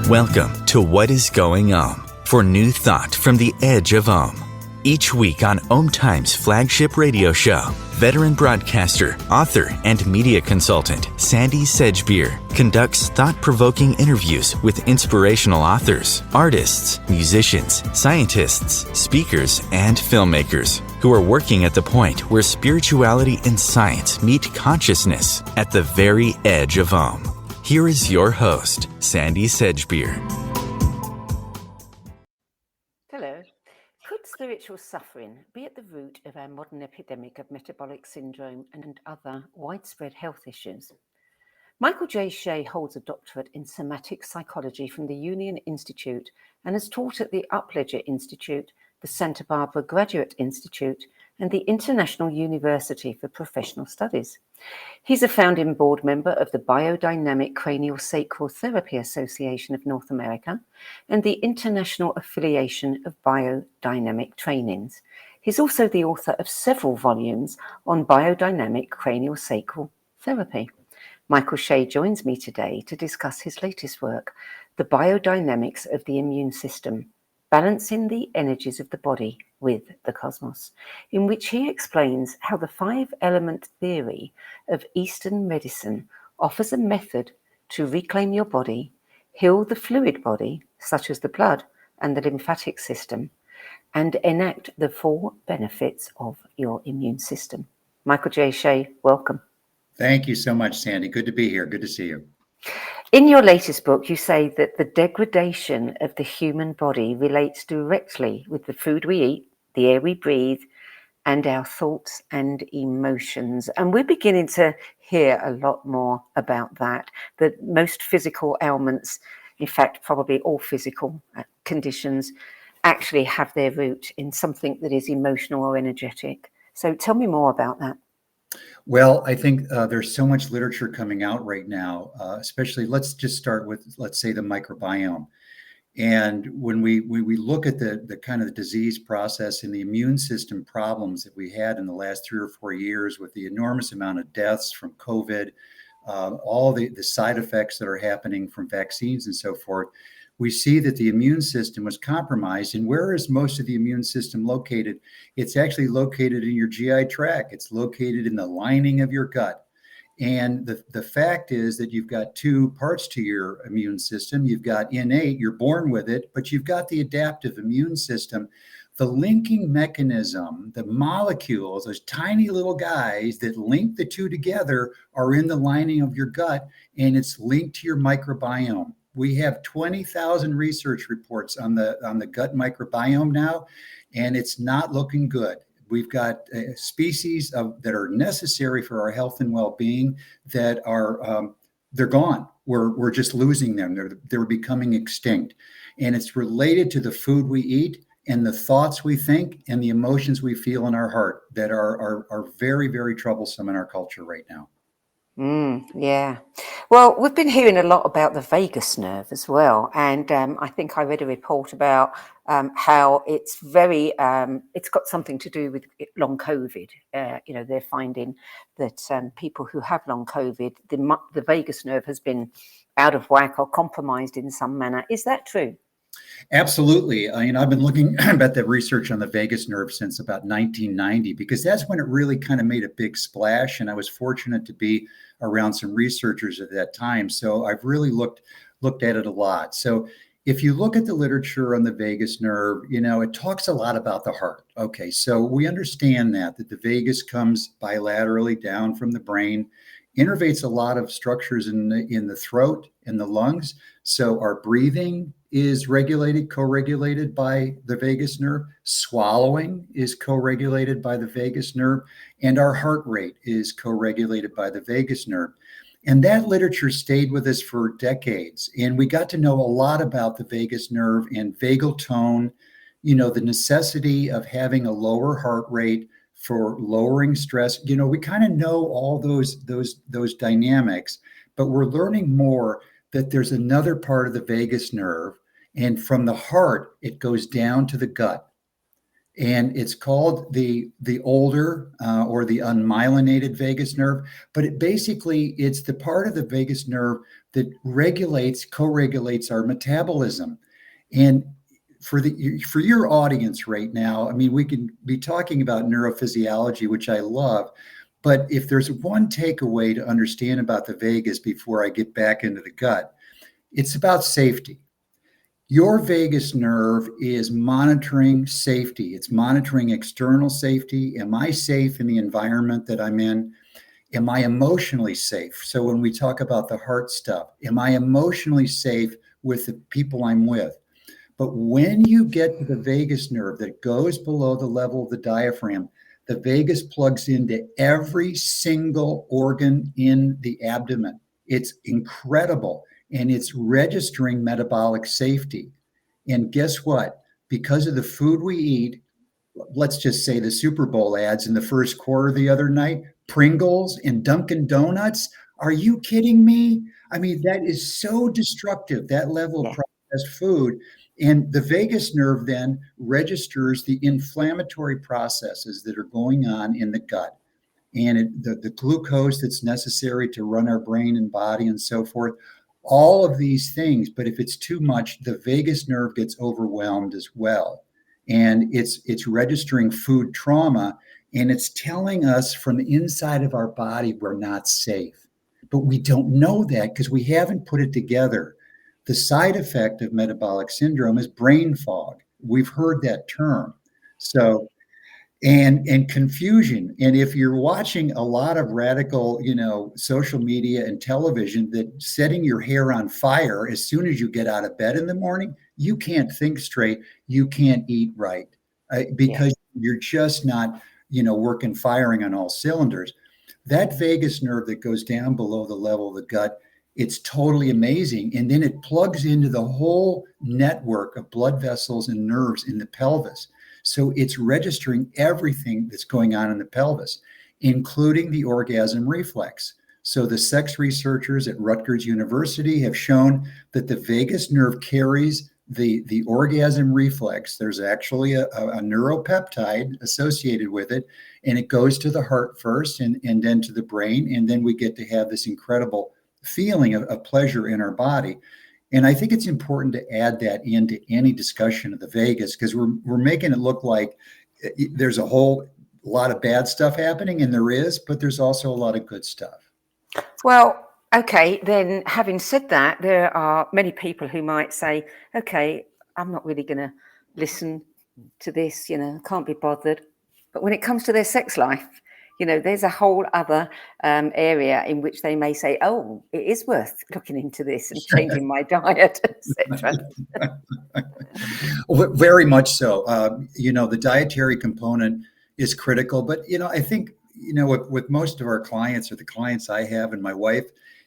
Welcome to What is Going for new thought from the edge of Each week on Time's flagship radio show, veteran broadcaster, author, and media consultant Sandie conducts thought-provoking interviews with inspirational authors, artists, musicians, scientists, speakers, and filmmakers who are working at the point where spirituality and science meet consciousness at the very edge of Here is your host, Sandie Sedgbeer. Hello. Could spiritual suffering be at the root of our modern epidemic of metabolic syndrome and other widespread health issues? Michael J Shea holds a doctorate in somatic psychology from the Union Institute and has taught at the Upledger Institute, the Santa Barbara Graduate Institute, and the International University for Professional Studies. He's a founding board member of the Biodynamic Craniosacral Therapy Association of North America and the International Affiliation of Biodynamic Trainings. He's also the author of several volumes on biodynamic craniosacral therapy. Michael Shea joins me today to discuss his latest work, The Biodynamics of the Immune System, Balancing the Energies of the Body with the Cosmos, in which he explains how the 5-element theory of Eastern medicine offers a method to reclaim your body, heal the fluid body, such as the blood and the lymphatic system, and enact the 4 benefits of your immune system. Michael J Shea, welcome. Thank you so much, Sandie. Good to be here. Good to see you. In your latest book, you say that the degradation of the human body relates directly with the food we eat, the air we breathe, and our thoughts and emotions. And we're beginning to hear a lot more about that most physical ailments, in fact, probably all physical conditions, actually have their root in something that is emotional or energetic. So tell me more about that. Well, I think there's so much literature coming out right now, especially let's just start with, let's say, the microbiome. And when we look at the kind of the disease process and the immune system problems that we had in the last 3 or 4 years with the enormous amount of deaths from COVID, all the side effects that are happening from vaccines and so forth, we see that the immune system was compromised. And where is most of the immune system located? It's actually located in your GI tract. It's located in the lining of your gut. And the fact is that you've got 2 parts to your immune system. You've got innate, you're born with it, but you've got the adaptive immune system. The linking mechanism, the molecules, those tiny little guys that link the 2 together are in the lining of your gut, and it's linked to your microbiome. We have 20,000 research reports on the gut microbiome now, and it's not looking good. We've got species that are necessary for our health and well-being that are they're gone. We're just losing them. They're becoming extinct, and it's related to the food we eat and the thoughts we think and the emotions we feel in our heart that are very, very troublesome in our culture right now. Yeah. Well, we've been hearing a lot about the vagus nerve as well. And I think I read a report about how it's it's got something to do with long COVID. They're finding that people who have long COVID, the vagus nerve has been out of whack or compromised in some manner. Is that true? Absolutely. I've been looking at the research on the vagus nerve since about 1990, because that's when it really kind of made a big splash. And I was fortunate to be around some researchers at that time. So I've really looked at it a lot. So if you look at the literature on the vagus nerve, it talks a lot about the heart. Okay, so we understand that the vagus comes bilaterally down from the brain, innervates a lot of structures in the throat and the lungs. So our breathing is co-regulated by the vagus nerve. Swallowing is co-regulated by the vagus nerve, and our heart rate is co-regulated by the vagus nerve. And that literature stayed with us for decades. And we got to know a lot about the vagus nerve and vagal tone, the necessity of having a lower heart rate for lowering stress. We kind of know all those dynamics, but we're learning more that there's another part of the vagus nerve, and from the heart, it goes down to the gut. And it's called the older or the unmyelinated vagus nerve, but it's the part of the vagus nerve that co-regulates our metabolism. And for your audience right now, I mean, we can be talking about neurophysiology, which I love, but if there's one takeaway to understand about the vagus before I get back into the gut, it's about safety. Your vagus nerve is monitoring safety. It's monitoring external safety. Am I safe in the environment that I'm in? Am I emotionally safe? So when we talk about the heart stuff, am I emotionally safe with the people I'm with? But when you get to the vagus nerve that goes below the level of the diaphragm, the vagus plugs into every single organ in the abdomen. It's incredible. And it's registering metabolic safety. And guess what? Because of the food we eat, let's just say the Super Bowl ads in the first quarter the other night, Pringles and Dunkin' Donuts. Are you kidding me? I mean, that is so destructive, that level of processed food. And the vagus nerve then registers the inflammatory processes that are going on in the gut. And the glucose that's necessary to run our brain and body and so forth, all of these things. But if it's too much, the vagus nerve gets overwhelmed as well. And it's registering food trauma, and it's telling us from the inside of our body we're not safe. But we don't know that because we haven't put it together. The side effect of metabolic syndrome is brain fog. We've heard that term. So, and confusion. And if you're watching a lot of radical, social media and television, that setting your hair on fire as soon as you get out of bed in the morning, you can't think straight. You can't eat right because you're just not, working, firing on all cylinders. That vagus nerve that goes down below the level of the gut, it's totally amazing. And then it plugs into the whole network of blood vessels and nerves in the pelvis. So it's registering everything that's going on in the pelvis, including the orgasm reflex. So the sex researchers at Rutgers University have shown that the vagus nerve carries the orgasm reflex. There's actually a neuropeptide associated with it, and it goes to the heart first and then to the brain. And then we get to have this incredible feeling of pleasure in our body. And I think it's important to add that into any discussion of the vagus, because we're making it look like there's a whole lot of bad stuff happening, and there is, but there's also a lot of good stuff. Well, okay, then having said that, there are many people who might say, okay, I'm not really going to listen to this, can't be bothered. But when it comes to their sex life, there's a whole other area in which they may say, oh, it is worth looking into this and changing my diet, etc. Well, very much so. The dietary component is critical. But, I think, with most of our clients, or the clients I have and my wife,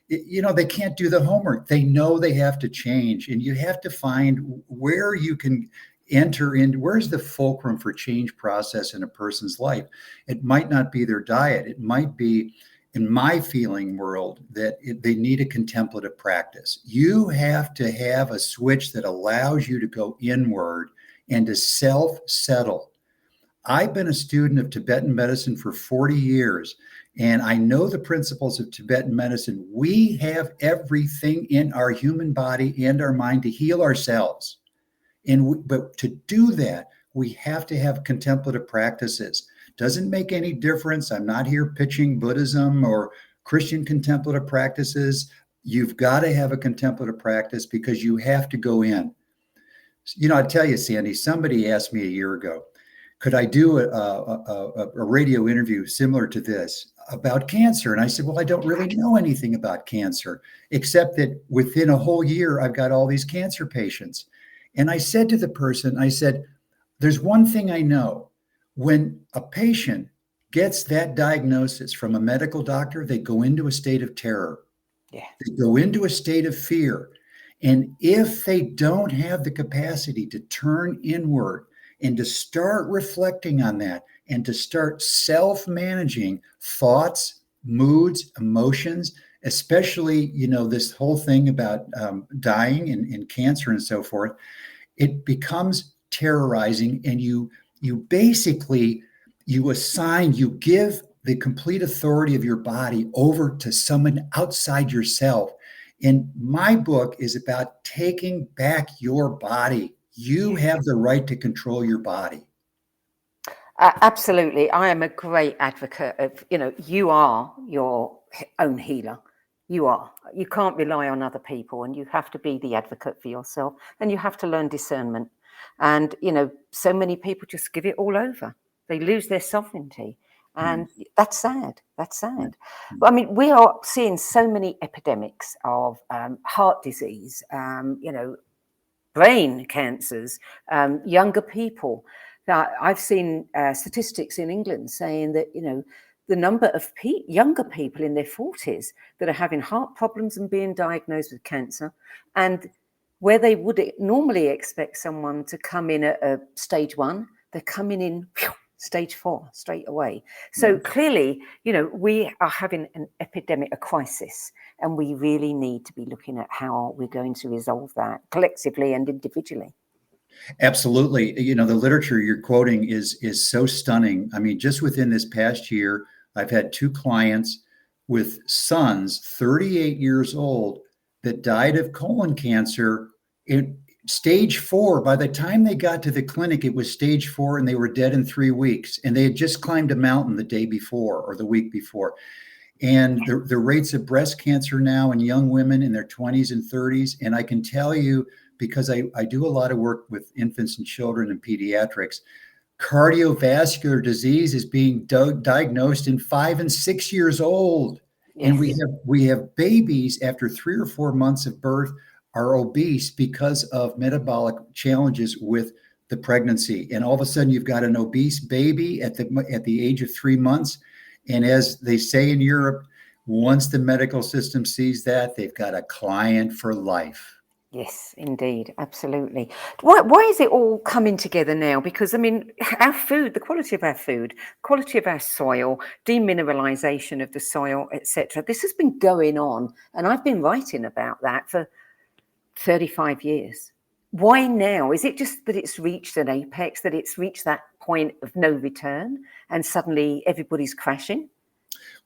they can't do the homework. They know they have to change. And you have to find where you can enter in, where's the fulcrum for change process in a person's life. It might not be their diet. It might be, in my feeling world, that they need a contemplative practice. You have to have a switch that allows you to go inward and to self-settle. I've been a student of Tibetan medicine for 40 years, and I know the principles of Tibetan medicine. We have everything in our human body and our mind to heal ourselves. But to do that, we have to have contemplative practices. Doesn't make any difference. I'm not here pitching Buddhism or Christian contemplative practices. You've got to have a contemplative practice because you have to go in. I tell you, Sandie, somebody asked me a year ago, could I do a radio interview similar to this about cancer? And I said, well, I don't really know anything about cancer, except that within a whole year, I've got all these cancer patients. And I said to the person, there's one thing I know. When a patient gets that diagnosis from a medical doctor, they go into a state of terror. Yeah. They go into a state of fear. And if they don't have the capacity to turn inward and to start reflecting on that and to start self-managing thoughts, moods, emotions, especially, this whole thing about dying and cancer and so forth, it becomes terrorizing, and you you basically, you give the complete authority of your body over to someone outside yourself. And my book is about taking back your body. You have the right to control your body. Absolutely. I am a great advocate of, you are your own healer. You are. You can't rely on other people, and you have to be the advocate for yourself, and you have to learn discernment. And, so many people just give it all over. They lose their sovereignty. And that's sad. That's sad. But I mean, we are seeing so many epidemics of heart disease, brain cancers, younger people. Now, I've seen statistics in England saying that, the number of younger people in their 40s that are having heart problems and being diagnosed with cancer, and where they would normally expect someone to come in at a stage 1, they're coming in stage 4 straight away. So clearly, we are having an epidemic, a crisis, and we really need to be looking at how we're going to resolve that collectively and individually. Absolutely. The literature you're quoting is so stunning. I mean, just within this past year, I've had 2 clients with sons, 38 years old, that died of colon cancer in stage 4. By the time they got to the clinic, it was stage 4 and they were dead in 3 weeks. And they had just climbed a mountain the day before or the week before. And the rates of breast cancer now in young women in their 20s and 30s. And I can tell you, because I do a lot of work with infants and children and pediatrics, cardiovascular disease is being diagnosed in 5 and 6 years old. Yes. And we have babies after 3 or 4 months of birth are obese because of metabolic challenges with the pregnancy. And all of a sudden you've got an obese baby at the age of 3 months. And as they say in Europe, once the medical system sees that, they've got a client for life. Yes, indeed. Absolutely. Why is it all coming together now? Because, I mean, our food, the quality of our food, quality of our soil, demineralization of the soil, etc. This has been going on, and I've been writing about that for 35 years. Why now? Is it just that it's reached an apex, that it's reached that point of no return, and suddenly everybody's crashing?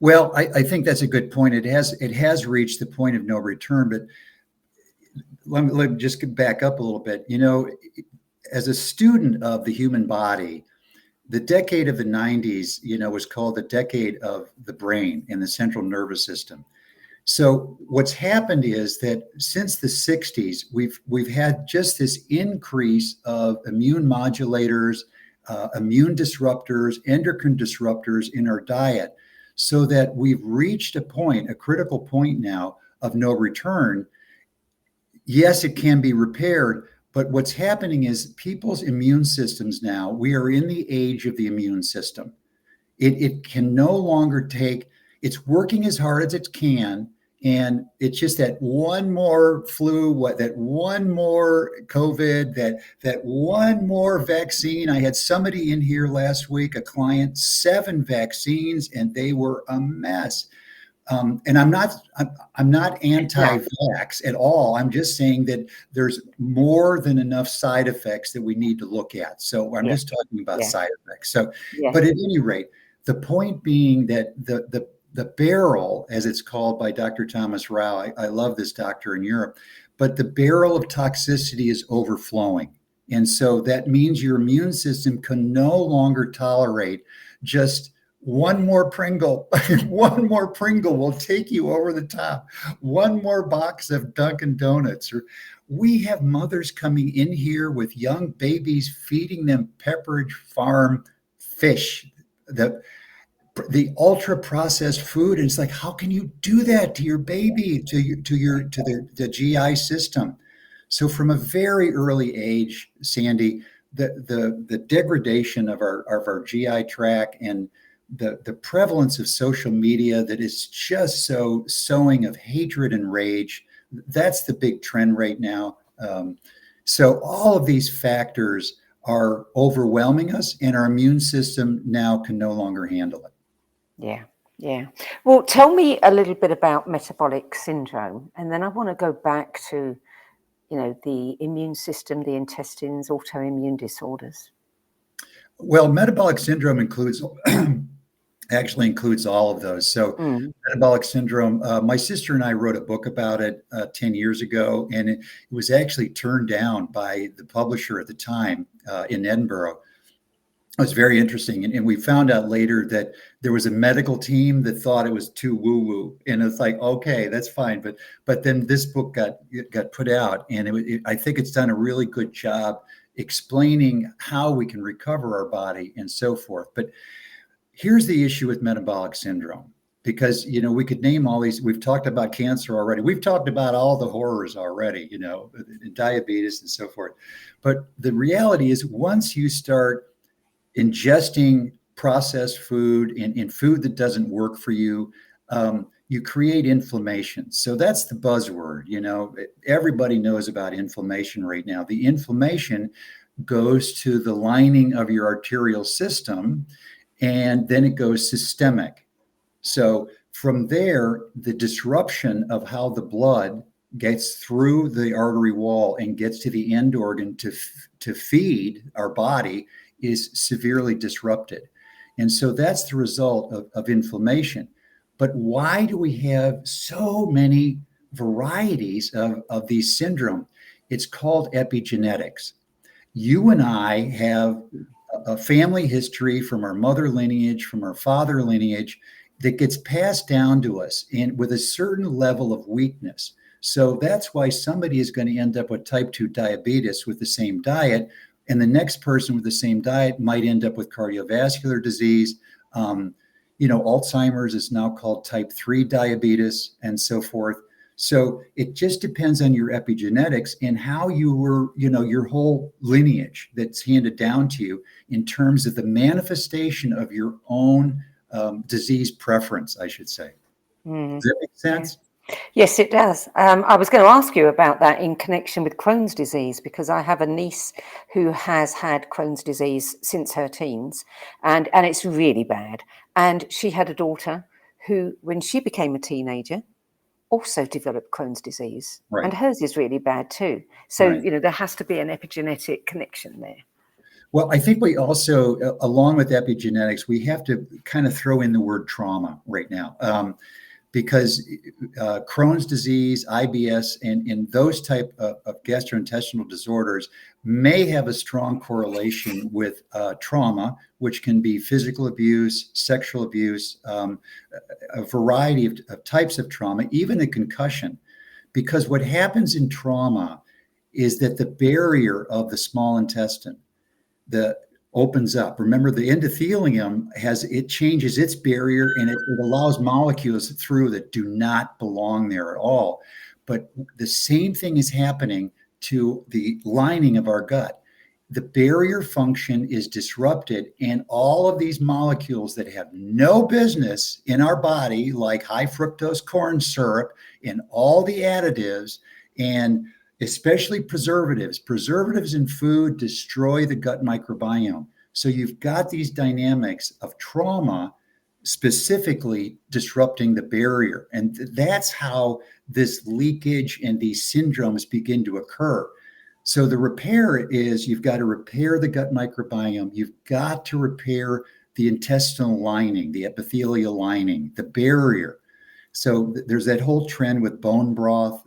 Well, I think that's a good point. It has reached the point of no return, but let me just back up a little bit. As a student of the human body, the decade of the 90s, was called the decade of the brain and the central nervous system. So what's happened is that since the 60s, we've had just this increase of immune modulators, immune disruptors, endocrine disruptors in our diet, so that we've reached a critical point now of no return. Yes, it can be repaired, but what's happening is people's immune systems now, we are in the age of the immune system. It can no longer it's working as hard as it can. And it's just that one more flu, that one more COVID, that one more vaccine. I had somebody in here last week, a client, 7 vaccines, and they were a mess. And I'm not anti-vax at all. I'm just saying that there's more than enough side effects that we need to look at. So I'm just talking about side effects. So, but at any rate, the point being that the barrel, as it's called by Dr. Thomas Rao, I love this doctor in Europe, but the barrel of toxicity is overflowing. And so that means your immune system can no longer tolerate just one more Pringle. One more Pringle will take you over the top. One more box of Dunkin' Donuts. We have mothers coming in here with young babies, feeding them Pepperidge Farm fish, the ultra processed food. And it's like, how can you do that to your baby, to the GI system? So from a very early age, Sandie, the degradation of our GI tract and the prevalence of social media that is just so sowing of hatred and rage, that's the big trend right now. So all of these factors are overwhelming us, and our immune system now can no longer handle it. Yeah. Well, tell me a little bit about metabolic syndrome, and then I want to go back to, the immune system, the intestines, autoimmune disorders. Well, metabolic syndrome includes actually includes all of those. So metabolic syndrome, my sister and I wrote a book about it 10 years ago, and it was actually turned down by the publisher at the time in Edinburgh. It was very interesting. And we found out later that there was a medical team that thought it was too woo-woo. And it's like, okay, that's fine. But then this book got put out, and I think it's done a really good job explaining how we can recover our body and so forth. But here's the issue with metabolic syndrome, because, we could name all these. We've talked about cancer already. We've talked about all the horrors already, diabetes and so forth. But the reality is, once you start ingesting processed food and food that doesn't work for you, you create inflammation. So that's the buzzword. Everybody knows about inflammation right now. The inflammation goes to the lining of your arterial system, and then it goes systemic. So from there, the disruption of how the blood gets through the artery wall and gets to the end organ to feed our body is severely disrupted. And so that's the result of inflammation. But why do we have so many varieties of these syndrome? It's called epigenetics. You and I have a family history from our mother lineage, from our father lineage, that gets passed down to us and with a certain level of weakness. So that's why somebody is going to end up with type 2 diabetes with the same diet, and the next person with the same diet might end up with cardiovascular disease. Alzheimer's is now called type 3 diabetes and so forth. So it just depends on your epigenetics and how you were, your whole lineage that's handed down to you in terms of the manifestation of your own disease preference, I should say. Does that make sense? Yes, it does. I was going to ask you about that in connection with Crohn's disease, because I have a niece who has had Crohn's disease since her teens, and it's really bad. And she had a daughter who, when she became a teenager, also developed Crohn's disease, right. And hers is really bad too. So, right. There has to be an epigenetic connection there. Well, I think we also, along with epigenetics, we have to kind of throw in the word trauma right now. Because Crohn's disease, IBS, and those type of gastrointestinal disorders may have a strong correlation with trauma, which can be physical abuse, sexual abuse, a variety of types of trauma, even a concussion. Because what happens in trauma is that the barrier of the small intestine opens up. Remember, the endothelium changes its barrier, and it allows molecules through that do not belong there at all. But the same thing is happening to the lining of our gut. The barrier function is disrupted, and all of these molecules that have no business in our body, like high fructose corn syrup and all the additives, and especially preservatives in food destroy the gut microbiome. So you've got these dynamics of trauma specifically disrupting the barrier. And that's how this leakage and these syndromes begin to occur. So the repair is, you've got to repair the gut microbiome. You've got to repair the intestinal lining, the epithelial lining, the barrier. So there's that whole trend with bone broth.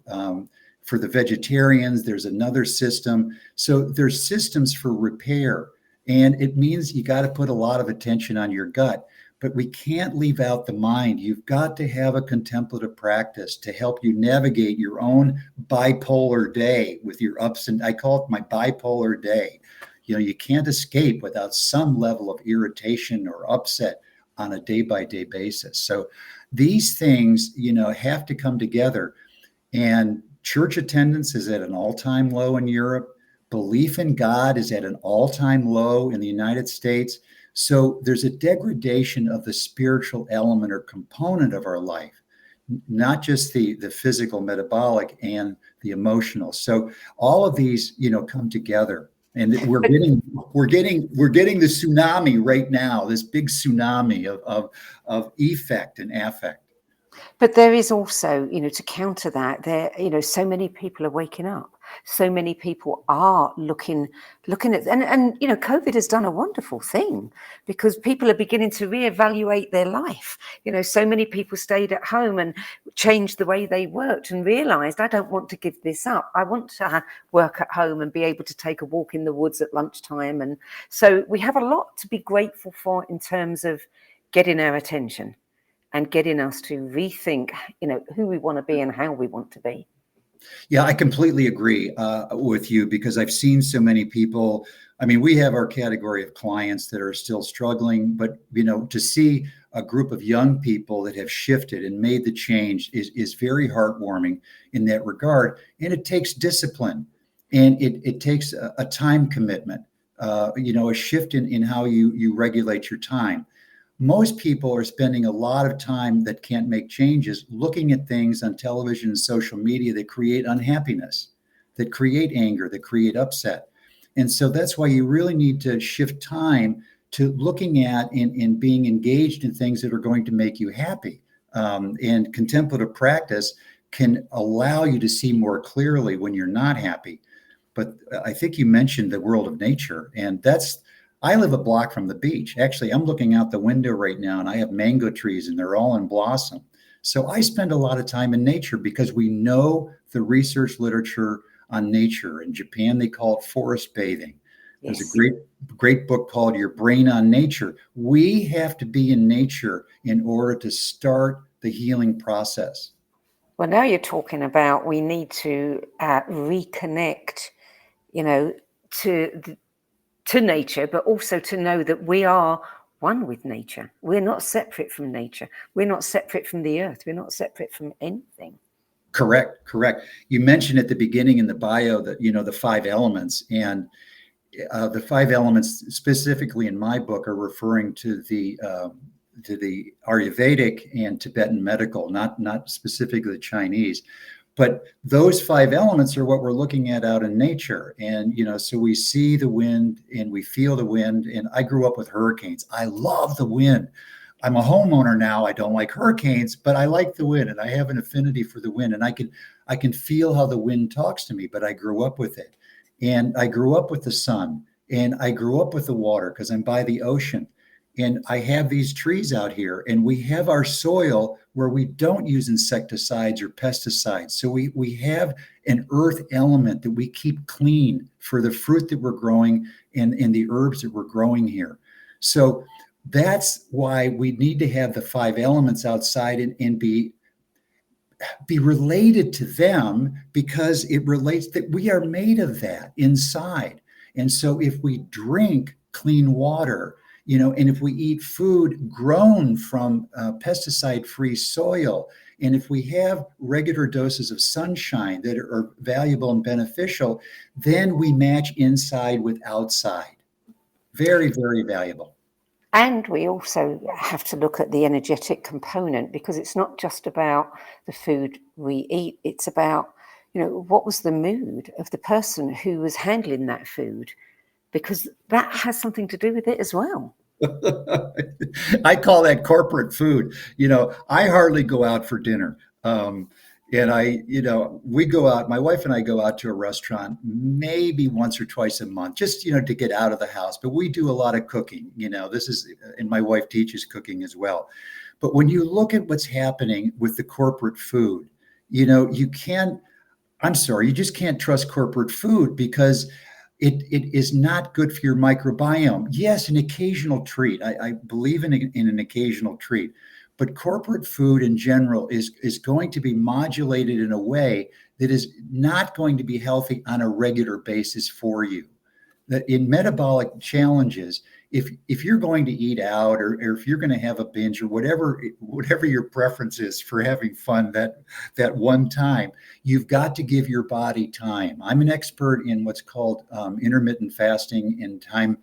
For the vegetarians, there's another system. So there's systems for repair. And it means you got to put a lot of attention on your gut. But we can't leave out the mind. You've got to have a contemplative practice to help you navigate your own bipolar day with your ups and I call it my bipolar day. You can't escape without some level of irritation or upset on a day-by-day basis. So these things, have to come together. And church attendance is at an all-time low in Europe. Belief in God is at an all-time low in the United States. So there's a degradation of the spiritual element or component of our life, not just the physical, metabolic, and the emotional. So all of these, come together, and we're getting the tsunami right now. This big tsunami of effect and affect. But there is also, to counter that, so many people are waking up. so many people are looking at, and you know, COVID has done a wonderful thing because people are beginning to reevaluate their life. You know, so many people stayed at home and changed the way they worked and realized, I don't want to give this up. I want to work at home and be able to take a walk in the woods at lunchtime. And so we have a lot to be grateful for in terms of getting our attention and getting us to rethink, you know, who we want to be and how we want to be. Yeah, I completely agree with you because I've seen so many people. I mean, we have our category of clients that are still struggling, but, you know, to see a group of young people that have shifted and made the change is very heartwarming in that regard. And it takes discipline, and it takes a time commitment, you know, a shift in how you regulate your time. Most people are spending a lot of time that can't make changes looking at things on television and social media that create unhappiness, that create anger, that create upset. And so that's why you really need to shift time to looking at and being engaged in things that are going to make you happy. And contemplative practice can allow you to see more clearly when you're not happy. But I think you mentioned the world of nature, and I live a block from the beach. Actually, I'm looking out the window right now and I have mango trees and they're all in blossom. So I spend a lot of time in nature because we know the research literature on nature. In Japan, they call it forest bathing. There's a great book called Your Brain on Nature. We have to be in nature in order to start the healing process. Well, now you're talking about we need to reconnect, you know, to nature, but also to know that we are one with nature. We're not separate from nature. We're not separate from the earth. We're not separate from anything. Correct. You mentioned at the beginning in the bio that, you know, the 5 elements, and the 5 elements specifically in my book are referring to the Ayurvedic and Tibetan medical, not specifically the Chinese. But those 5 elements are what we're looking at out in nature. And, you know, so we see the wind and we feel the wind. And I grew up with hurricanes. I love the wind. I'm a homeowner now. I don't like hurricanes, but I like the wind and I have an affinity for the wind. And I can feel how the wind talks to me, but I grew up with it. And I grew up with the sun, and I grew up with the water because I'm by the ocean. And I have these trees out here, and we have our soil where we don't use insecticides or pesticides. So we have an earth element that we keep clean for the fruit that we're growing and the herbs that we're growing here. So that's why we need to have the 5 elements outside and be related to them, because it relates that we are made of that inside. And so if we drink clean water, you know, and if we eat food grown from pesticide-free soil, and if we have regular doses of sunshine that are valuable and beneficial, then we match inside with outside. Very, very valuable. And we also have to look at the energetic component, because it's not just about the food we eat. It's about, you know, what was the mood of the person who was handling that food, because that has something to do with it as well. I call that corporate food. You know, I hardly go out for dinner. And we go out, my wife and I go out to a restaurant maybe once or twice a month, just, you know, to get out of the house. But we do a lot of cooking, you know, and my wife teaches cooking as well. But when you look at what's happening with the corporate food, you know, you just can't trust corporate food because it is not good for your microbiome. Yes, an occasional treat. I believe in an occasional treat. But corporate food in general is going to be modulated in a way that is not going to be healthy on a regular basis for you. That in metabolic challenges, if you're going to eat out or if you're going to have a binge or whatever your preference is for having fun that one time, you've got to give your body time. I'm an expert in what's called intermittent fasting and time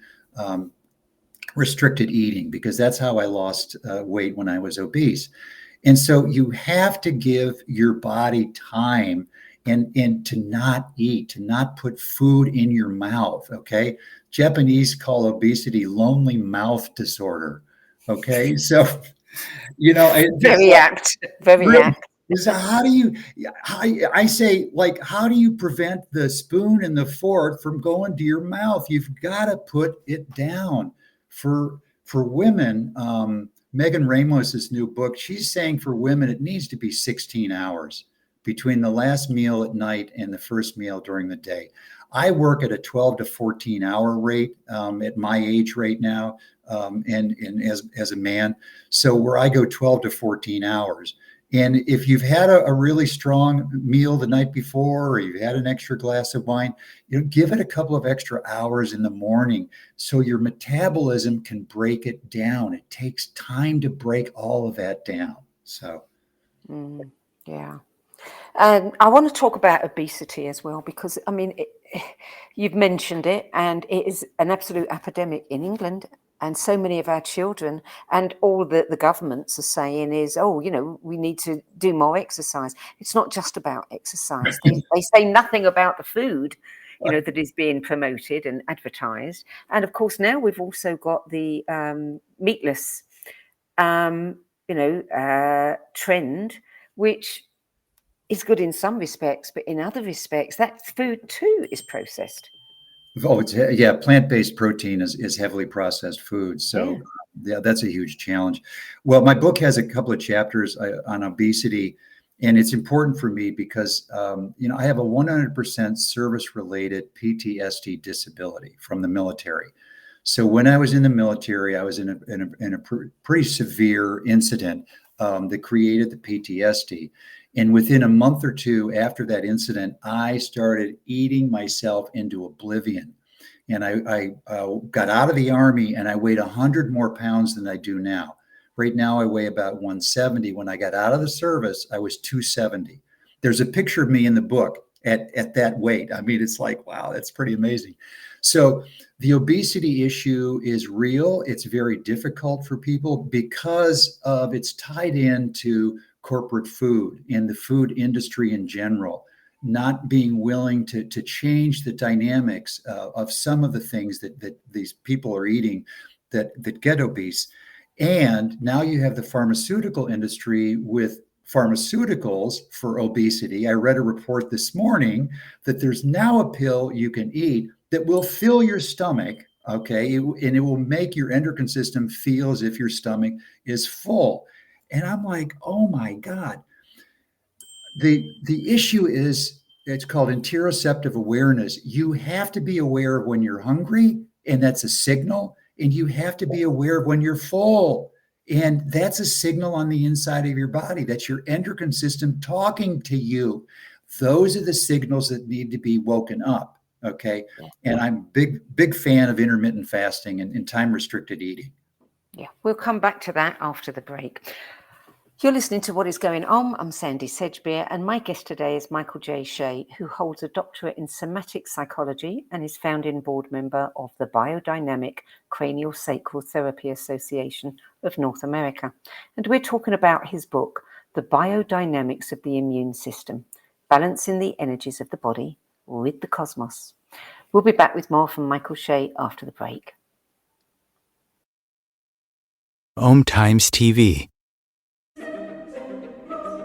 restricted eating, because that's how I lost weight when I was obese. And so you have to give your body time and to not eat, to not put food in your mouth. Okay. Japanese call obesity lonely mouth disorder. Okay. So, you know, Very apt. is how do you, I say, like, how do you prevent the spoon and the fork from going to your mouth? You've got to put it down. For women, Megan Ramos's new book, she's saying for women, it needs to be 16 hours between the last meal at night and the first meal during the day. I work at a 12 to 14 hour rate at my age right now, and as a man. So where I go 12 to 14 hours. And if you've had a really strong meal the night before, or you've had an extra glass of wine, give it a couple of extra hours in the morning so your metabolism can break it down. It takes time to break all of that down. So, yeah. And I want to talk about obesity as well, because, I mean, you've mentioned it, and it is an absolute epidemic in England. And so many of our children, and all that the governments are saying is, we need to do more exercise. It's not just about exercise. They say nothing about the food, that is being promoted and advertised. And of course, now we've also got the meatless, trend, which is good in some respects, but in other respects, that food too is processed. Oh, yeah. Plant-based protein is heavily processed food. So yeah, that's a huge challenge. Well, my book has a couple of chapters on obesity, and it's important for me because, I have a 100% service-related PTSD disability from the military. So when I was in the military, I was in a pretty severe incident that created the PTSD. And within a month or two after that incident, I started eating myself into oblivion. And I got out of the Army and I weighed 100 more pounds than I do now. Right now, I weigh about 170. When I got out of the service, I was 270. There's a picture of me in the book at that weight. I mean, it's like, wow, that's pretty amazing. So the obesity issue is real. It's very difficult for people because of it's tied into corporate food and the food industry in general, not being willing to change the dynamics of some of the things that these people are eating that get obese. And now you have the pharmaceutical industry with pharmaceuticals for obesity. I read a report this morning that there's now a pill you can eat that will fill your stomach, okay, and it will make your endocrine system feel as if your stomach is full. And I'm like, oh my God. The issue is, it's called interoceptive awareness. You have to be aware of when you're hungry, and that's a signal. And you have to be aware of when you're full. And that's a signal on the inside of your body. That's your endocrine system talking to you. Those are the signals that need to be woken up. Okay. And I'm big fan of intermittent fasting and time restricted eating. Yeah, we'll come back to that after the break. You're listening to What is Going On. I'm Sandie Sedgbeer, and my guest today is Michael J Shea, who holds a doctorate in somatic psychology and is founding board member of the Biodynamic Craniosacral Therapy Association of North America. And we're talking about his book, The Biodynamics of the Immune System, Balancing the Energies of the Body with the Cosmos. We'll be back with more from Michael Shea after the break. Om Times TV.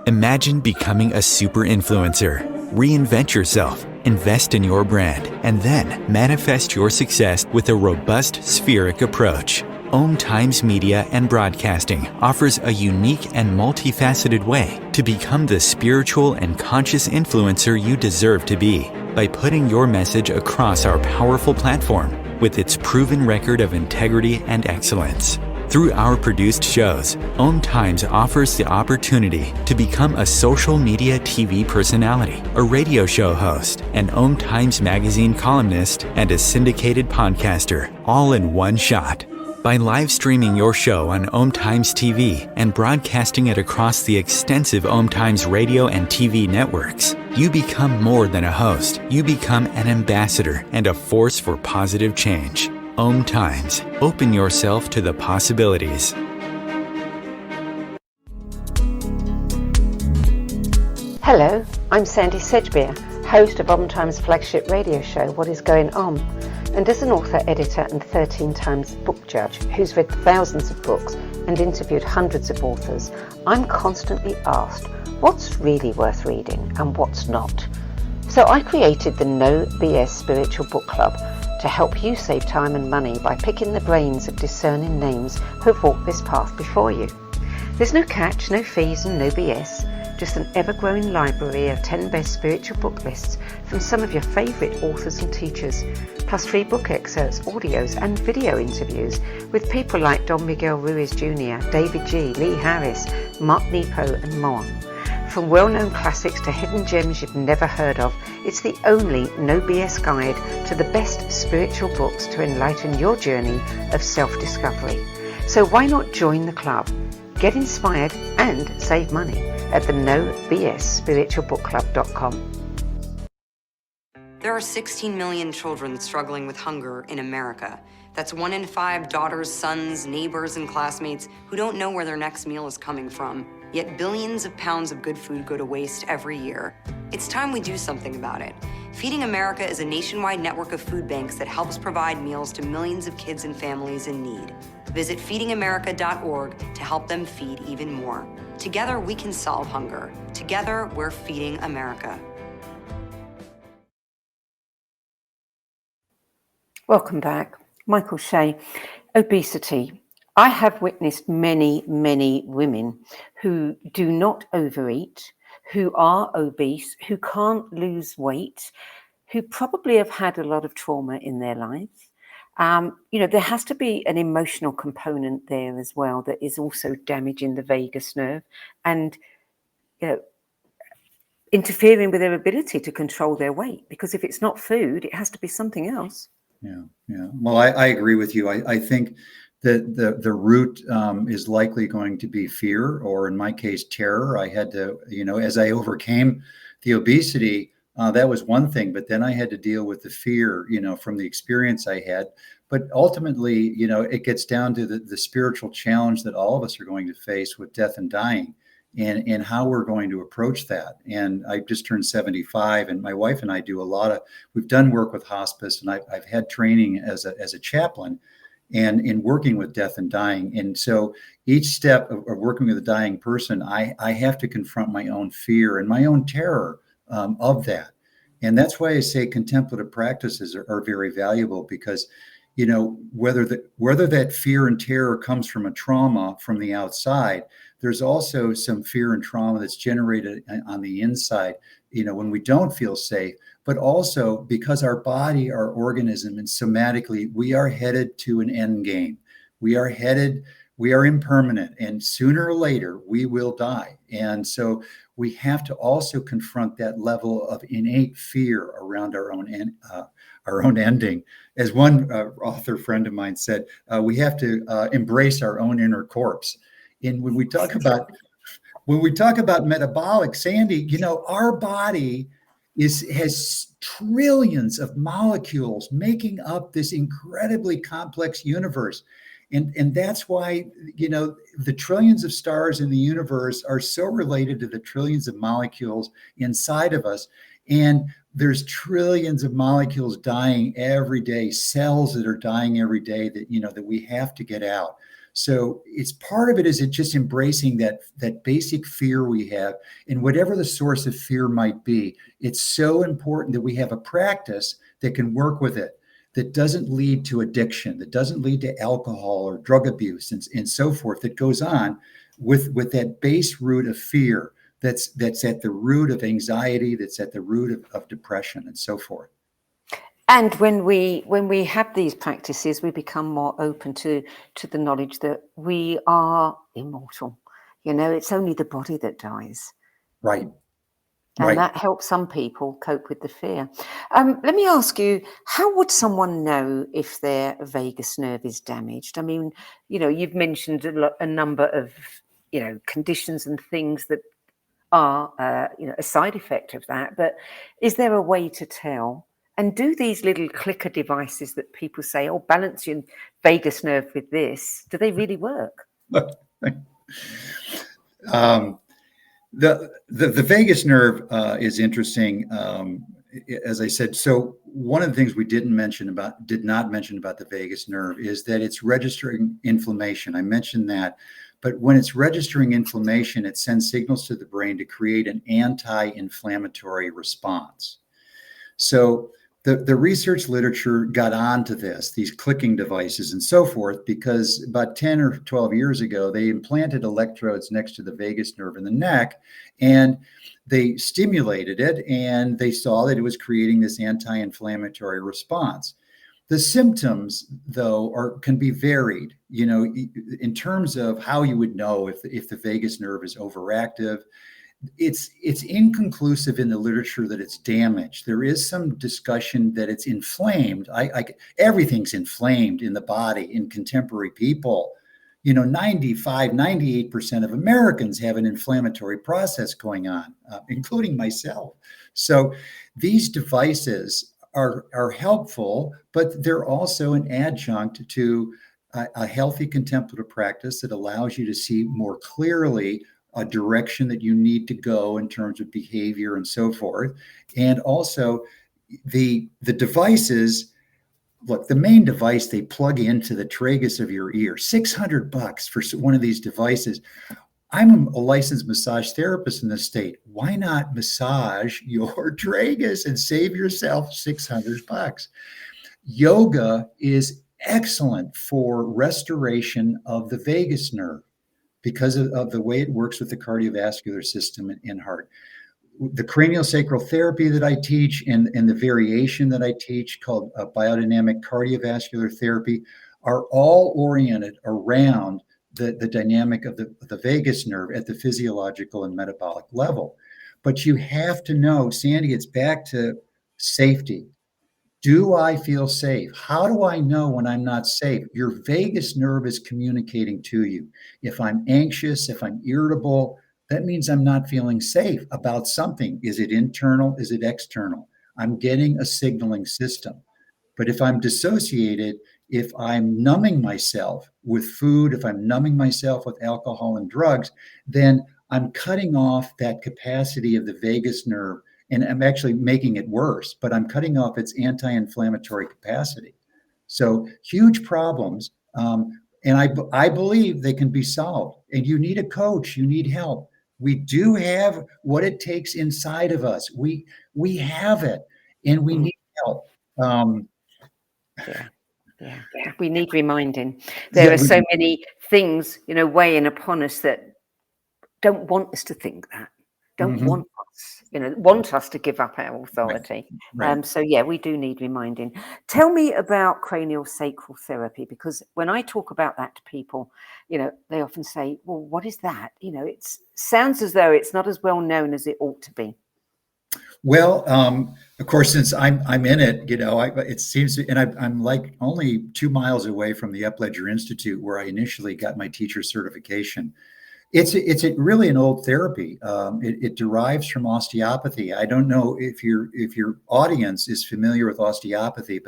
Imagine becoming a super influencer. Reinvent yourself, invest in your brand, and then manifest your success with a robust spheric approach. Om Times Media and Broadcasting offers a unique and multifaceted way to become the spiritual and conscious influencer you deserve to be by putting your message across our powerful platform with its proven record of integrity and excellence. Through our produced shows, Om Times offers the opportunity to become a social media TV personality, a radio show host, an Om Times magazine columnist, and a syndicated podcaster, all in one shot. By live streaming your show on Om Times TV and broadcasting it across the extensive Om Times radio and TV networks, you become more than a host. You become an ambassador and a force for positive change. Om Times. Open yourself to the possibilities. Hello, I'm Sandie Sedgbeer, host of Om Times' flagship radio show, What is Going On? And as an author, editor, and 13 times book judge who's read thousands of books and interviewed hundreds of authors, I'm constantly asked what's really worth reading and what's not. So I created the No BS Spiritual Book Club to help you save time and money by picking the brains of discerning names who have walked this path before you. There's no catch, no fees, and no BS. Just an ever-growing library of 10 best spiritual book lists from some of your favourite authors and teachers, plus free book excerpts, audios and video interviews with people like Don Miguel Ruiz Jr., David G., Lee Harris, Mark Nepo and more. From well-known classics to hidden gems you've never heard of, it's the only no BS guide to the best spiritual books to enlighten your journey of self-discovery. So why not join the club? Get inspired and save money at the nobsspiritualbookclub.com. There are 16 million children struggling with hunger in America. That's 1 in 5 daughters, sons, neighbors, and classmates who don't know where their next meal is coming from. Yet billions of pounds of good food go to waste every year. It's time we do something about it. Feeding America is a nationwide network of food banks that helps provide meals to millions of kids and families in need. Visit feedingamerica.org to help them feed even more. Together, we can solve hunger. Together, we're feeding America. Welcome back. Michael Shea. Obesity. I have witnessed many, many women who do not overeat, who are obese, who can't lose weight, who probably have had a lot of trauma in their lives. There has to be an emotional component there as well that is also damaging the vagus nerve and interfering with their ability to control their weight. Because if it's not food, it has to be something else. Yeah. Well, I agree with you. I think that the root is likely going to be fear, or in my case, terror. I had to, as I overcame the obesity, that was one thing, but then I had to deal with the fear, from the experience I had. But ultimately, it gets down to the spiritual challenge that all of us are going to face with death and dying, and how we're going to approach that. And I just turned 75, and my wife and I we've done work with hospice, and I've had training as a chaplain and in working with death and dying. And so each step of working with a dying person, I have to confront my own fear and my own terror of that. And that's why I say contemplative practices are very valuable, because whether that fear and terror comes from a trauma from the outside, there's also some fear and trauma that's generated on the inside, when we don't feel safe, but also because our body, our organism, and somatically, we are headed to an end game. We are impermanent, and sooner or later we will die. And so we have to also confront that level of innate fear around our own ending. As one author friend of mine said, we have to embrace our own inner corpse. And when we talk about metabolic, Sandie, our body has trillions of molecules making up this incredibly complex universe. And that's why, the trillions of stars in the universe are so related to the trillions of molecules inside of us. And there's trillions of molecules dying every day, cells that are dying every day that we have to get out. So it's part of it is just embracing that basic fear we have, and whatever the source of fear might be. It's so important that we have a practice that can work with it, that doesn't lead to addiction, that doesn't lead to alcohol or drug abuse and so forth, that goes on with that base root of fear that's at the root of anxiety, that's at the root of depression and so forth. And when we have these practices, we become more open to the knowledge that we are immortal. It's only the body that dies. Right. And that helps some people cope with the fear. Let me ask you, how would someone know if their vagus nerve is damaged? I mean, you've mentioned a number of, conditions and things that are, a side effect of that. But is there a way to tell? And do these little clicker devices that people say, balance your vagus nerve with this, do they really work? The vagus nerve is interesting. as I said, so one of the things we did not mention about the vagus nerve is that it's registering inflammation. I mentioned that, but when it's registering inflammation, it sends signals to the brain to create an anti-inflammatory response. So the research literature got onto this, these clicking devices and so forth, because about 10 or 12 years ago, they implanted electrodes next to the vagus nerve in the neck, and they stimulated it, and they saw that it was creating this anti-inflammatory response. The symptoms, though, can be varied, in terms of how you would know if the vagus nerve is overactive. It's inconclusive in the literature that it's damaged. There is some discussion that it's inflamed. Everything's inflamed in the body in contemporary people. 98% of Americans have an inflammatory process going on, including myself. So these devices are helpful, but they're also an adjunct to a healthy contemplative practice that allows you to see more clearly a direction that you need to go in terms of behavior and so forth. And also the devices, look, the main device they plug into the tragus of your ear, $600 for one of these devices. I'm a licensed massage therapist in the state. Why not massage your tragus and save yourself $600? Yoga is excellent for restoration of the vagus nerve because of the way it works with the cardiovascular system and heart. The craniosacral therapy that I teach and the variation that I teach called biodynamic cardiovascular therapy are all oriented around the dynamic of the vagus nerve at the physiological and metabolic level. But you have to know, Sandie, it's back to safety. Do I feel safe? How do I know when I'm not safe? Your vagus nerve is communicating to you. If I'm anxious, if I'm irritable, that means I'm not feeling safe about something. Is it internal? Is it external? I'm getting a signaling system. But if I'm dissociated, if I'm numbing myself with food, if I'm numbing myself with alcohol and drugs, then I'm cutting off that capacity of the vagus nerve, and I'm actually making it worse, but I'm cutting off its anti-inflammatory capacity. So huge problems. And I believe they can be solved. And you need a coach, you need help. We do have what it takes inside of us. We have it, and we need help. Yeah. We need reminding. There are so many things, weighing upon us that don't want us to think that. Don't want us to give up our authority. Right. So we do need reminding. Tell me about craniosacral therapy, because when I talk about that to people, they often say, well, what is that? It sounds as though it's not as well known as it ought to be. Well, of course, since I'm in it, it seems, and I'm like only 2 miles away from the Upledger Institute, where I initially got my teacher certification. It's really an old therapy. It derives from osteopathy. I don't know if your audience is familiar with osteopathy,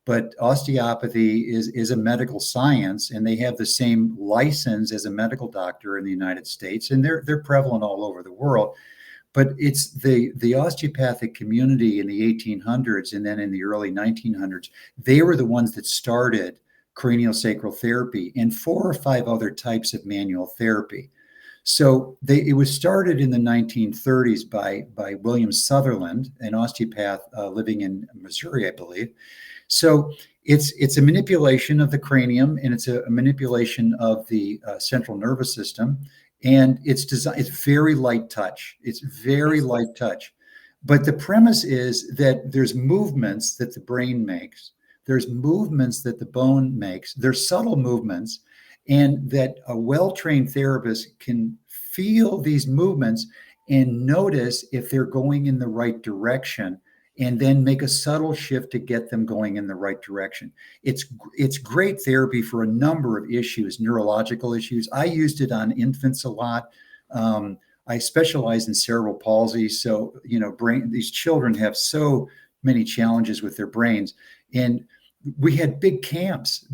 but osteopathy is a medical science, and they have the same license as a medical doctor in the United States, and they're prevalent all over the world. But it's the osteopathic community in the 1800s and then in the early 1900s. They were the ones that started craniosacral therapy and 4 or 5 other types of manual therapy. So it was started in the 1930s by William Sutherland, an osteopath living in Missouri, I believe. So it's a manipulation of the cranium, and it's a manipulation of the central nervous system. And it's very light touch. It's very light touch. But the premise is that there's movements that the brain makes. There's movements that the bone makes. There's subtle movements, and that a well-trained therapist can feel these movements and notice if they're going in the right direction, and then make a subtle shift to get them going in the right direction. It's great therapy for a number of issues, neurological issues. I used it on infants a lot. I specialize in cerebral palsy. So, these children have so many challenges with their brains. And we had big camps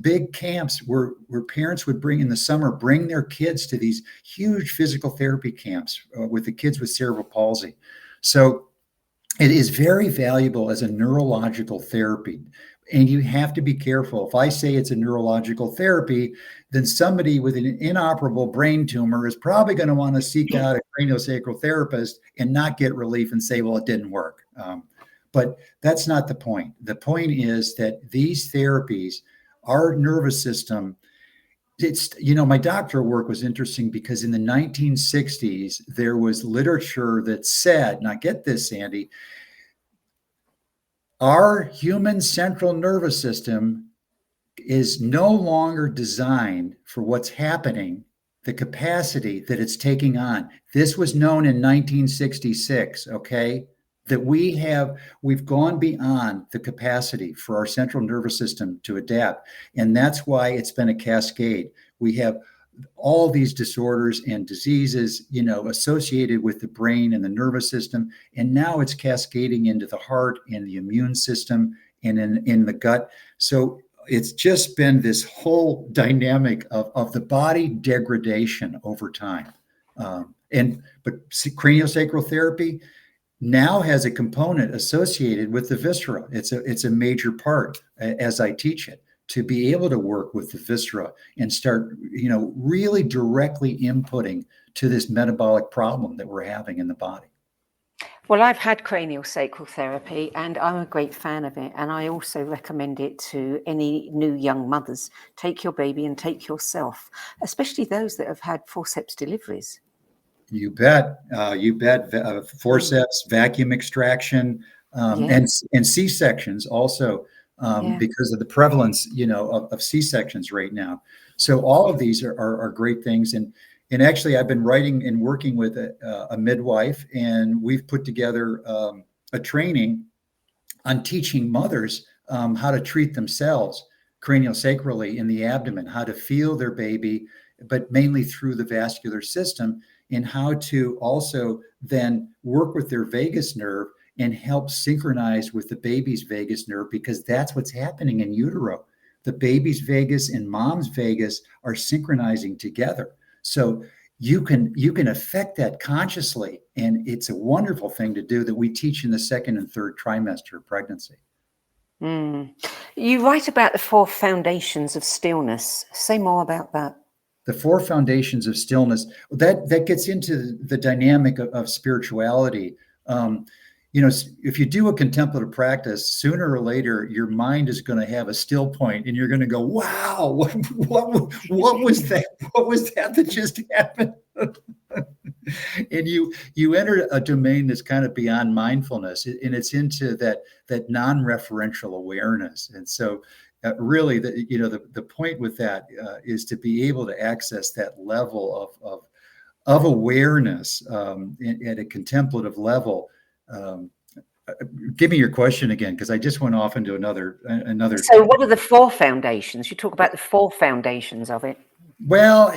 where parents would bring their kids to these huge physical therapy camps with the kids with cerebral palsy. So It is very valuable as a neurological therapy. And you have to be careful. If I say it's a neurological therapy, then somebody with an inoperable brain tumor is probably going to want to seek out a craniosacral therapist and not get relief and say, well, it didn't work. But that's not the point. The point is that these therapies, our nervous system, my doctoral work was interesting because in the 1960s, there was literature that said, now get this, Sandie, our human central nervous system is no longer designed for what's happening, the capacity that it's taking on. This was known in 1966, okay? That we've gone beyond the capacity for our central nervous system to adapt. And that's why it's been a cascade. We have all these disorders and diseases, associated with the brain and the nervous system. And now it's cascading into the heart and the immune system and in the gut. So it's just been this whole dynamic of the body degradation over time. But craniosacral therapy now has a component associated with the viscera. It's a major part as I teach it, to be able to work with the viscera and start, really directly inputting to this metabolic problem that we're having in the body. Well, I've had craniosacral therapy and I'm a great fan of it. And I also recommend it to any new young mothers. Take your baby and take yourself, especially those that have had forceps deliveries. You bet. Forceps, vacuum extraction, and C-sections also. Because of the prevalence, of C-sections right now. So all of these are great things. And actually, I've been writing and working with a midwife, and we've put together a training on teaching mothers how to treat themselves craniosacrally in the abdomen, how to feel their baby, but mainly through the vascular system, and how to also then work with their vagus nerve and help synchronize with the baby's vagus nerve, because that's what's happening in utero. The baby's vagus and mom's vagus are synchronizing together. So you can affect that consciously, and it's a wonderful thing to do that we teach in the second and third trimester of pregnancy. You write about the 4 foundations of stillness. Say more about that. The 4 foundations of stillness, that gets into the dynamic of spirituality. If you do a contemplative practice, sooner or later, your mind is going to have a still point, and you're going to go, "Wow, what was that? What was that just happened?" And you enter a domain that's kind of beyond mindfulness, and it's into that non-referential awareness. And so, really, the point with that is to be able to access that level of awareness at a contemplative level. Give me your question again, because I just went off into another. So what are the 4 foundations? You talk about the 4 foundations of it. Well,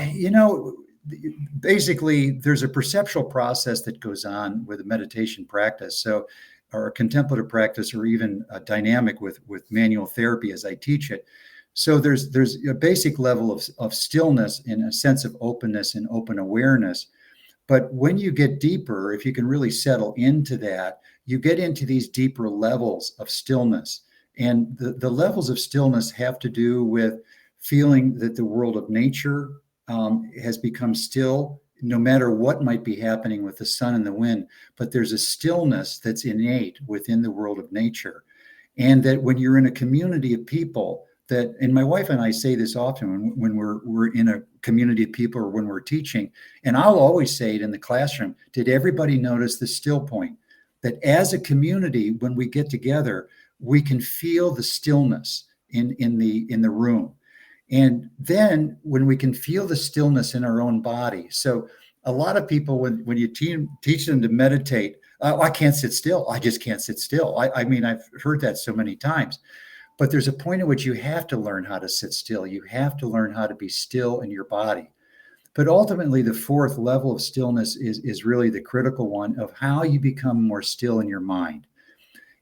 basically there's a perceptual process that goes on with a meditation practice. So, or a contemplative practice, or even a dynamic with manual therapy as I teach it. So there's a basic level of stillness and a sense of openness and open awareness. But when you get deeper, if you can really settle into that, you get into these deeper levels of stillness. And the levels of stillness have to do with feeling that the world of nature has become still, no matter what might be happening with the sun and the wind. But there's a stillness that's innate within the world of nature. And that when you're in a community of people, and my wife and I say this often when we're in a community of people or when we're teaching, and I'll always say it in the classroom, did everybody notice the still point? That as a community, when we get together, we can feel the stillness in the room. And then when we can feel the stillness in our own body. So a lot of people, when you teach them to meditate, I can't sit still. I just can't sit still. I mean, I've heard that so many times. But there's a point at which you have to learn how to sit still. You have to learn how to be still in your body. But ultimately, the 4th level of stillness is really the critical one of how you become more still in your mind.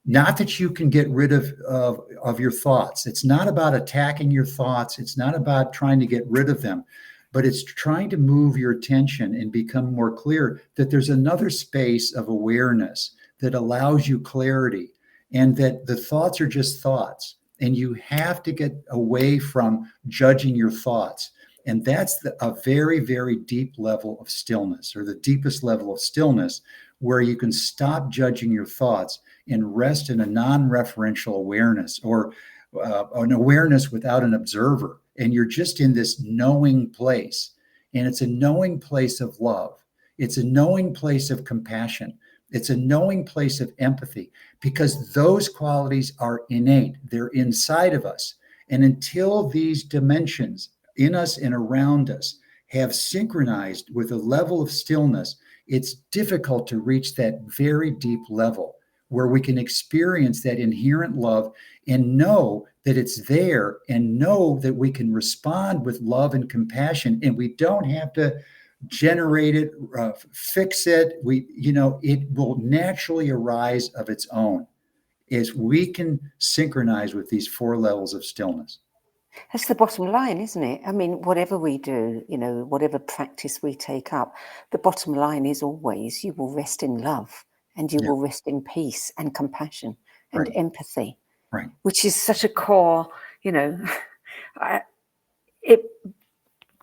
Not that you can get rid of your thoughts. It's not about attacking your thoughts. It's not about trying to get rid of them, but it's trying to move your attention and become more clear that there's another space of awareness that allows you clarity, and that the thoughts are just thoughts. And you have to get away from judging your thoughts. And that's a very, very deep level of stillness, or the deepest level of stillness, where you can stop judging your thoughts and rest in a non-referential awareness, or an awareness without an observer. And you're just in this knowing place. And it's a knowing place of love. It's a knowing place of compassion. It's a knowing place of empathy, because those qualities are innate. They're inside of us. And until these dimensions in us and around us have synchronized with a level of stillness, it's difficult to reach that very deep level where we can experience that inherent love and know that it's there, and know that we can respond with love and compassion, and we don't have to generate it, fix it. It will naturally arise of its own as we can synchronize with these 4 levels of stillness. That's the bottom line, isn't it? I mean, whatever we do, whatever practice we take up, the bottom line is always you will rest in love, and you will rest in peace and compassion and empathy, which is such a core, it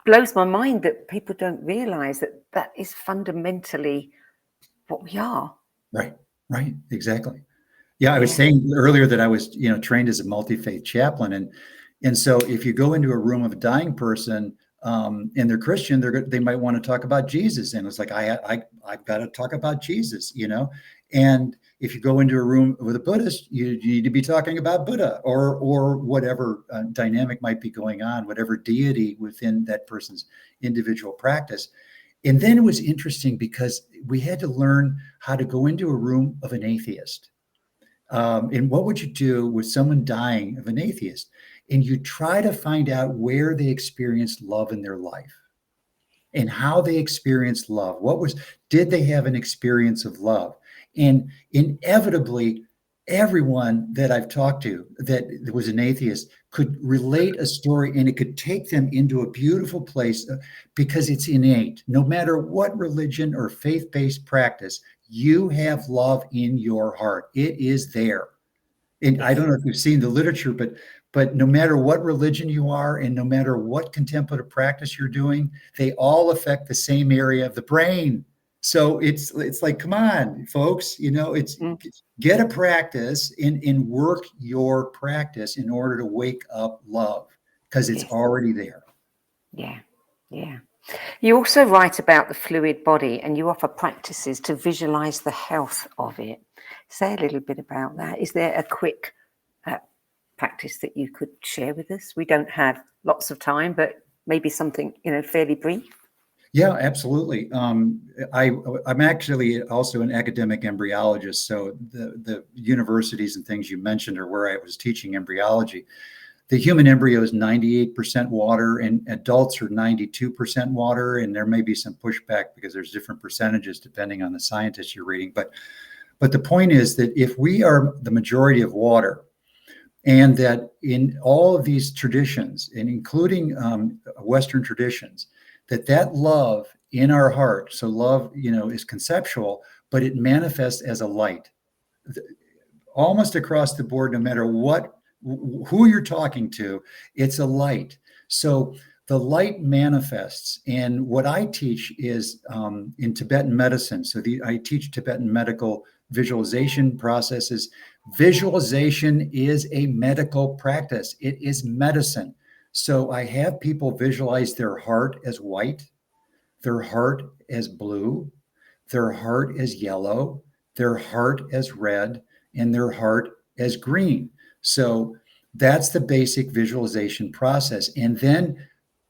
blows my mind that people don't realize that is fundamentally what we are. Right. Exactly. Yeah. I was saying earlier that I was, trained as a multi-faith chaplain. And so if you go into a room of a dying person, and they're Christian, they might want to talk about Jesus. And it's like, I've got to talk about Jesus, and if you go into a room with a Buddhist, you need to be talking about Buddha, or whatever dynamic might be going on, whatever deity within that person's individual practice. And then it was interesting because we had to learn how to go into a room of an atheist. And what would you do with someone dying of an atheist? And you try to find out where they experienced love in their life and how they experienced love. Did they have an experience of love? And inevitably, everyone that I've talked to that was an atheist could relate a story, and it could take them into a beautiful place, because it's innate. No matter what religion or faith-based practice, you have love in your heart. It is there. And I don't know if you've seen the literature, but no matter what religion you are, and no matter what contemplative practice you're doing, they all affect the same area of the brain. So it's like, come on, folks, get a practice and work your practice in order to wake up love, because it's already there. Yeah. You also write about the fluid body, and you offer practices to visualize the health of it. Say a little bit about that. Is there a quick practice that you could share with us? We don't have lots of time, but maybe something, fairly brief. Yeah, absolutely. I'm actually also an academic embryologist. So the universities and things you mentioned are where I was teaching embryology. The human embryo is 98% water, and adults are 92% water. And there may be some pushback because there's different percentages depending on the scientist you're reading. But the point is that if we are the majority of water, and that in all of these traditions, and including Western traditions, that love in our heart, so love, is conceptual, but it manifests as a light, almost across the board, no matter who you're talking to, it's a light. So the light manifests. And what I teach is in Tibetan medicine. So I teach Tibetan medical visualization processes. Visualization is a medical practice. It is medicine. So I have people visualize their heart as white, their heart as blue, their heart as yellow, their heart as red, and their heart as green. So that's the basic visualization process. And then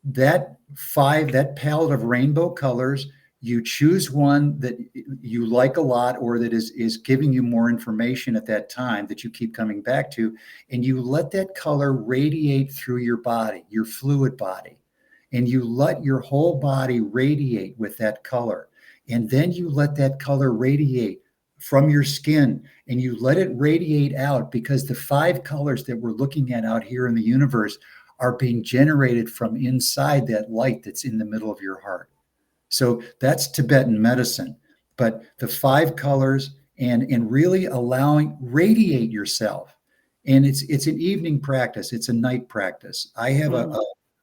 that palette of rainbow colors, you choose one that you like a lot, or that is giving you more information at that time that you keep coming back to, and you let that color radiate through your body, your fluid body, and you let your whole body radiate with that color. And then you let that color radiate from your skin, and you let it radiate out, because the 5 colors that we're looking at out here in the universe are being generated from inside that light that's in the middle of your heart. So that's Tibetan medicine. But the 5 colors and really radiate yourself. And it's an evening practice. It's a night practice. I have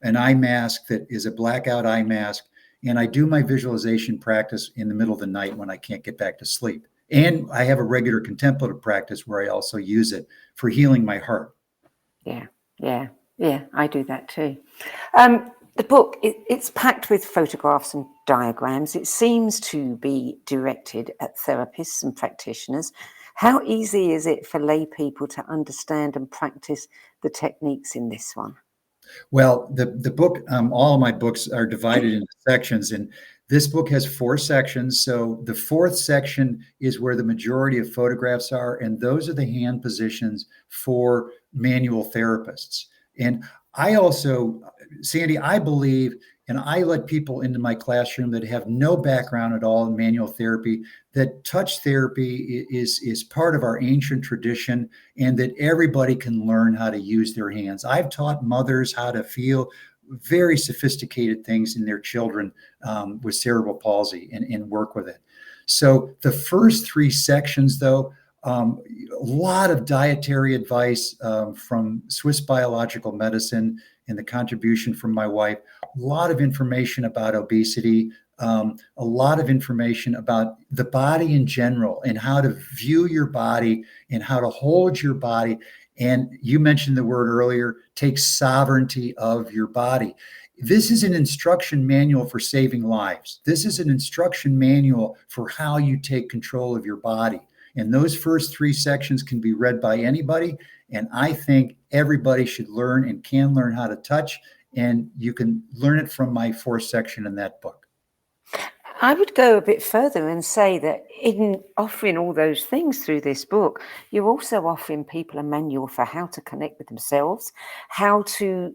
an eye mask that is a blackout eye mask, and I do my visualization practice in the middle of the night when I can't get back to sleep. And I have a regular contemplative practice where I also use it for healing my heart. Yeah, I do that too. The book, it's packed with photographs and diagrams. It seems to be directed at therapists and practitioners. How easy is it for lay people to understand and practice the techniques in this one? Well, the book, all of my books are divided into sections, and this book has 4 sections. So the 4th section is where the majority of photographs are, and those are the hand positions for manual therapists. And I also, Sandie, I believe, and I let people into my classroom that have no background at all in manual therapy, that touch therapy is part of our ancient tradition, and that everybody can learn how to use their hands. I've taught mothers how to feel very sophisticated things in their children with cerebral palsy and work with it. So the first 3 sections, though, a lot of dietary advice from Swiss biological medicine and the contribution from my wife, a lot of information about obesity, a lot of information about the body in general and how to view your body and how to hold your body. And you mentioned the word earlier, take sovereignty of your body. This is an instruction manual for saving lives. This is an instruction manual for how you take control of your body. And those first 3 sections can be read by anybody. And I think everybody should learn and can learn how to touch. And you can learn it from my 4th section in that book. I would go a bit further and say that in offering all those things through this book, you're also offering people a manual for how to connect with themselves, how to,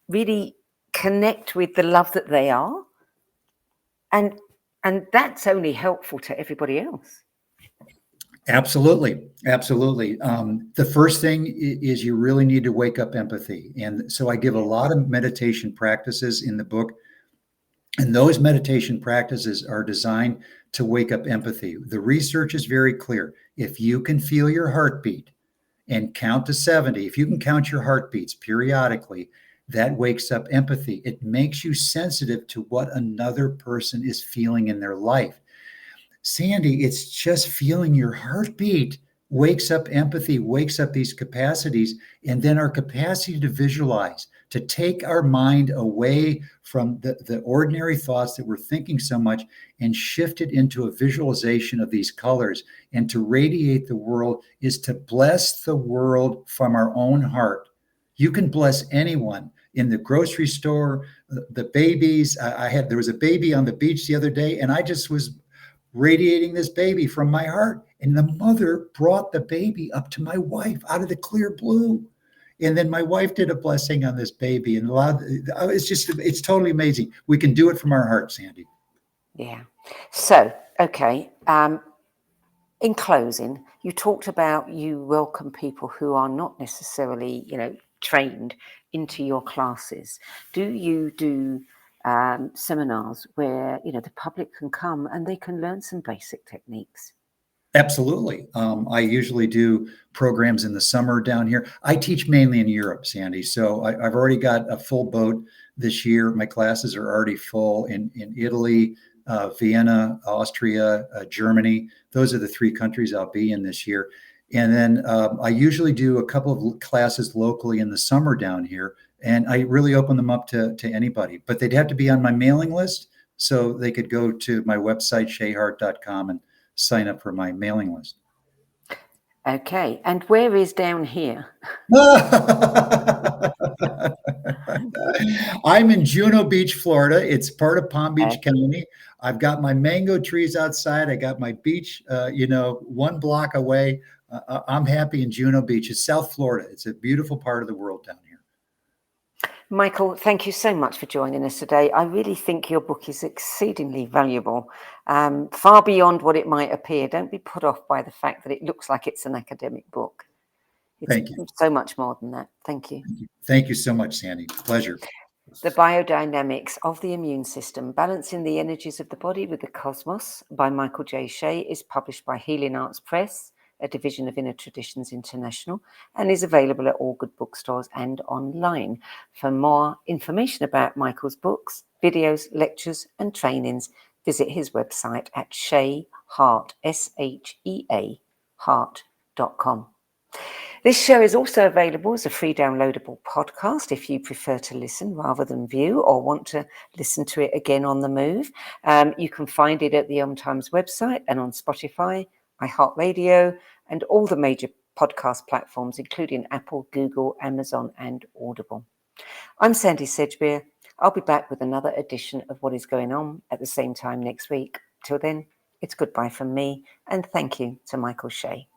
really connect with the love that they are. And that's only helpful to everybody else. Absolutely. The first thing is you really need to wake up empathy. And so I give a lot of meditation practices in the book. And those meditation practices are designed to wake up empathy. The research is very clear. If you can feel your heartbeat and count to 70, if you can count your heartbeats periodically, that wakes up empathy. It makes you sensitive to what another person is feeling in their life. Sandie, it's just feeling your heartbeat wakes up empathy, wakes up these capacities, and then our capacity to visualize, to take our mind away from the ordinary thoughts that we're thinking so much and shift it into a visualization of these colors and to radiate the world is to bless the world from our own heart. You can bless anyone in the grocery store, the babies. There was a baby on the beach the other day, and I just was radiating this baby from my heart. And the mother brought the baby up to my wife out of the clear blue. And then my wife did a blessing on this baby. And it's totally amazing. We can do it from our heart, Sandie. Yeah. So, okay. In closing, you talked about you welcome people who are not necessarily, trained into your classes. Do you do seminars where the public can come and they can learn some basic techniques? Absolutely. I usually do programs in the summer down here. I teach mainly in Europe, Sandie. So I've already got a full boat this year. My classes are already full in Italy, Vienna, Austria, Germany. Those are the 3 countries I'll be in this year. And then I usually do a couple of classes locally in the summer down here. And I really open them up to anybody, but they'd have to be on my mailing list. So they could go to my website, shayhart.com, and sign up for my mailing list. Okay. And where is down here? I'm in Juno Beach, Florida. It's part of Palm Beach County. I've got my mango trees outside. I got my beach, 1 block away. I'm happy in Juno Beach. It's South Florida. It's a beautiful part of the world down here. Michael, thank you so much for joining us today. I really think your book is exceedingly valuable, far beyond what it might appear. Don't be put off by the fact that it looks like it's an academic book. It's Thank you. So much more than that. Thank you. Thank you so much, Sandie. Pleasure. The Biodynamics of the Immune System, Balancing the Energies of the Body with the Cosmos by Michael J Shea is published by Healing Arts Press, a division of Inner Traditions International, and is available at all good bookstores and online. For more information about Michael's books, videos, lectures, and trainings, visit his website at sheaheart, SHEA, heart.com. This show is also available as a free downloadable podcast if you prefer to listen rather than view or want to listen to it again on the move. You can find it at the Times website and on Spotify, iHeartRadio, and all the major podcast platforms, including Apple, Google, Amazon, and Audible. I'm Sandie Sedgbeer. I'll be back with another edition of What is Going On at the same time next week. Till then, it's goodbye from me, and thank you to Michael Shea.